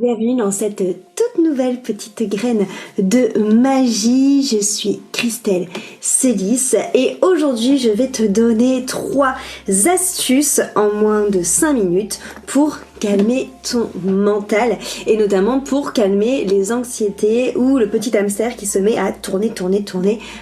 Bienvenue dans cette toute nouvelle petite graine de magie. Je suis Christelle Célis et aujourd'hui je vais te donner 3 astuces en moins de 5 minutes pour calmer ton mental et notamment pour calmer les anxiétés ou le petit hamster qui se met à tourner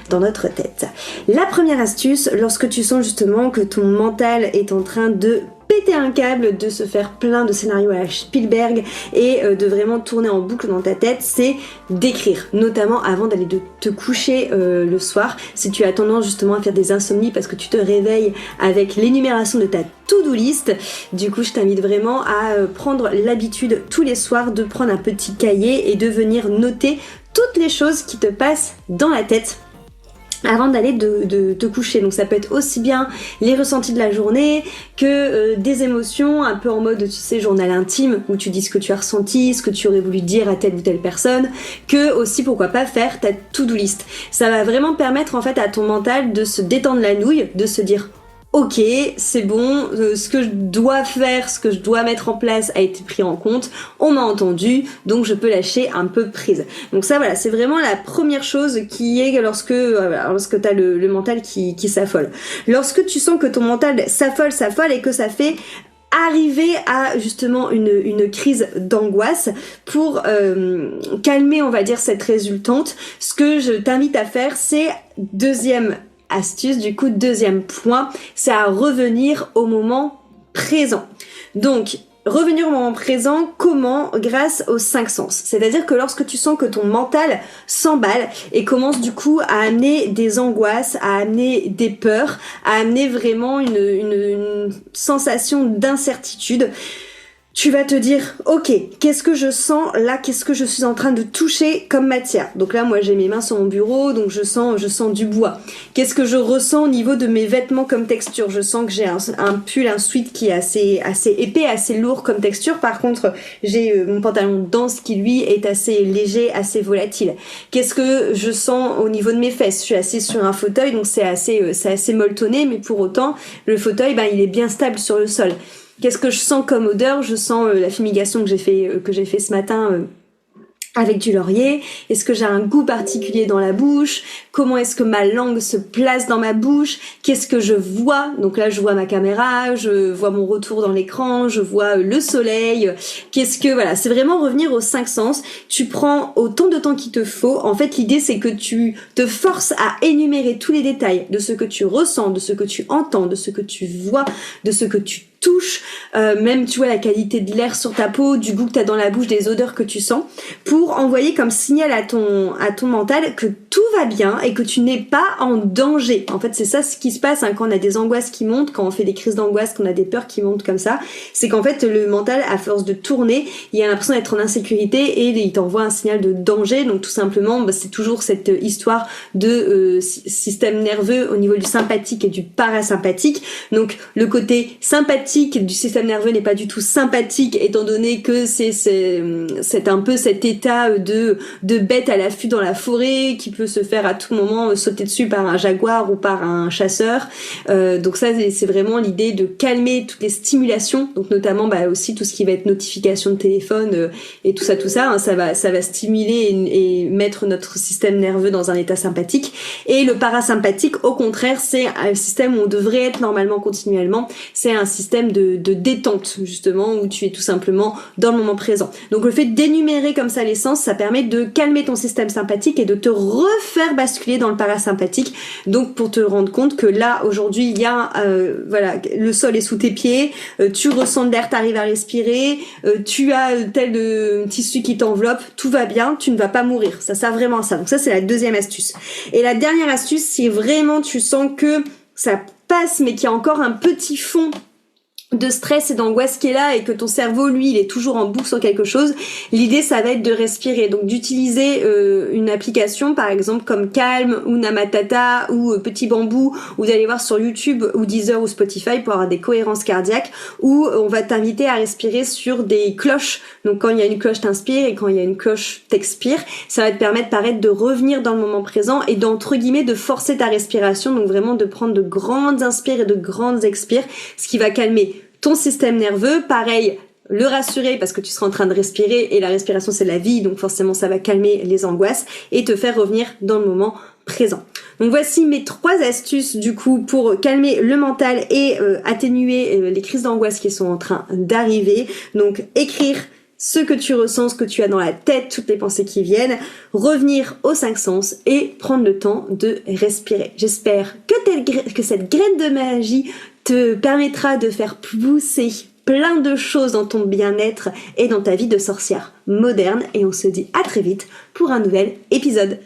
dans notre tête. La première astuce, lorsque tu sens justement que ton mental est en train de péter un câble, de se faire plein de scénarios à la Spielberg et de vraiment tourner en boucle dans ta tête, c'est d'écrire, notamment avant d'aller te coucher le soir. Si tu as tendance justement à faire des insomnies parce que tu te réveilles avec l'énumération de ta to-do list, du coup je t'invite vraiment à prendre l'habitude tous les soirs de prendre un petit cahier et de venir noter toutes les choses qui te passent dans la tête avant d'aller de te coucher. Donc ça peut être aussi bien les ressentis de la journée que des émotions un peu en mode, tu sais, journal intime où tu dis ce que tu as ressenti, ce que tu aurais voulu dire à telle ou telle personne, que aussi pourquoi pas faire ta to-do list. Ça va vraiment permettre en fait à ton mental de se détendre la nouille, de se dire ok, c'est bon, ce que je dois faire, ce que je dois mettre en place a été pris en compte, on m'a entendu, donc je peux lâcher un peu prise. Donc ça voilà, c'est vraiment la première chose qui est lorsque t'as le mental qui s'affole. Lorsque tu sens que ton mental s'affole et que ça fait arriver à justement une crise d'angoisse, pour calmer on va dire cette résultante, ce que je t'invite à faire, c'est deuxième point, c'est à revenir au moment présent. Donc, revenir au moment présent, comment? Grâce aux 5 sens. C'est-à-dire que lorsque tu sens que ton mental s'emballe et commence du coup à amener des angoisses, à amener des peurs, à amener vraiment une sensation d'incertitude, tu vas te dire, ok, qu'est-ce que je sens là, qu'est-ce que je suis en train de toucher comme matière? Donc là, moi, j'ai mes mains sur mon bureau, donc je sens du bois. Qu'est-ce que je ressens au niveau de mes vêtements comme texture? Je sens que j'ai un pull, un sweat qui est assez épais, assez lourd comme texture. Par contre, j'ai mon pantalon de danse qui, lui, est assez léger, assez volatile. Qu'est-ce que je sens au niveau de mes fesses? Je suis assise sur un fauteuil, donc c'est assez molletonné, mais pour autant, le fauteuil, il est bien stable sur le sol. Qu'est-ce que je sens comme odeur? Je sens la fumigation que j'ai fait ce matin avec du laurier. Est-ce que j'ai un goût particulier dans la bouche? Comment est-ce que ma langue se place dans ma bouche? Qu'est-ce que je vois? Donc là, je vois ma caméra, je vois mon retour dans l'écran, je vois le soleil. Voilà, c'est vraiment revenir aux 5 sens. Tu prends autant de temps qu'il te faut. En fait, l'idée, c'est que tu te forces à énumérer tous les détails de ce que tu ressens, de ce que tu entends, de ce que tu vois, de ce que tu touches, même tu vois la qualité de l'air sur ta peau, du goût que tu as dans la bouche, des odeurs que tu sens, pour envoyer comme signal à ton mental que tout va bien et que tu n'es pas en danger. En fait, c'est ça ce qui se passe quand on a des angoisses qui montent, quand on fait des crises d'angoisse, quand on a des peurs qui montent comme ça, c'est qu'en fait le mental, à force de tourner, il a l'impression d'être en insécurité et il t'envoie un signal de danger. Donc tout simplement, c'est toujours cette histoire de système nerveux au niveau du sympathique et du parasympathique. Donc le côté sympathique du système nerveux n'est pas du tout sympathique, étant donné que c'est un peu cet état de bête à l'affût dans la forêt qui peut se faire à tout moment sauter dessus par un jaguar ou par un chasseur. Donc ça, c'est vraiment l'idée de calmer toutes les stimulations, donc notamment aussi tout ce qui va être notification de téléphone et tout ça, ça va stimuler et mettre notre système nerveux dans un état sympathique. Et le parasympathique, au contraire, c'est un système où on devrait être normalement continuellement. C'est un système de détente, justement, où tu es tout simplement dans le moment présent. Donc le fait d'énumérer comme ça les sens, ça permet de calmer ton système sympathique et de te refaire basculer dans le parasympathique. Donc pour te rendre compte que là, aujourd'hui, il y a le sol est sous tes pieds, tu ressens de l'air, t'arrives à respirer, tu as tel tissu qui t'enveloppe, tout va bien, tu ne vas pas mourir. Ça sert vraiment à ça. Donc ça, c'est la deuxième astuce. Et la dernière astuce, si vraiment tu sens que ça passe, mais qu'il y a encore un petit fond de stress et d'angoisse qui est là et que ton cerveau, lui, il est toujours en boucle sur quelque chose, l'idée, ça va être de respirer. Donc d'utiliser une application, par exemple, comme Calm ou Namatata ou Petit Bambou, ou d'aller voir sur YouTube ou Deezer ou Spotify pour avoir des cohérences cardiaques, où on va t'inviter à respirer sur des cloches. Donc quand il y a une cloche, t'inspires, et quand il y a une cloche, t'expires. Ça va te permettre de revenir dans le moment présent et d'entre guillemets de forcer ta respiration, donc vraiment de prendre de grandes inspires et de grandes expires, ce qui va calmer ton système nerveux. Pareil, le rassurer parce que tu seras en train de respirer et la respiration c'est la vie, donc forcément ça va calmer les angoisses et te faire revenir dans le moment présent. Donc voici mes 3 astuces du coup pour calmer le mental et atténuer les crises d'angoisse qui sont en train d'arriver. Donc écrire ce que tu ressens, ce que tu as dans la tête, toutes les pensées qui viennent, revenir aux 5 sens et prendre le temps de respirer. J'espère que cette graine de magie te permettra de faire pousser plein de choses dans ton bien-être et dans ta vie de sorcière moderne et on se dit à très vite pour un nouvel épisode.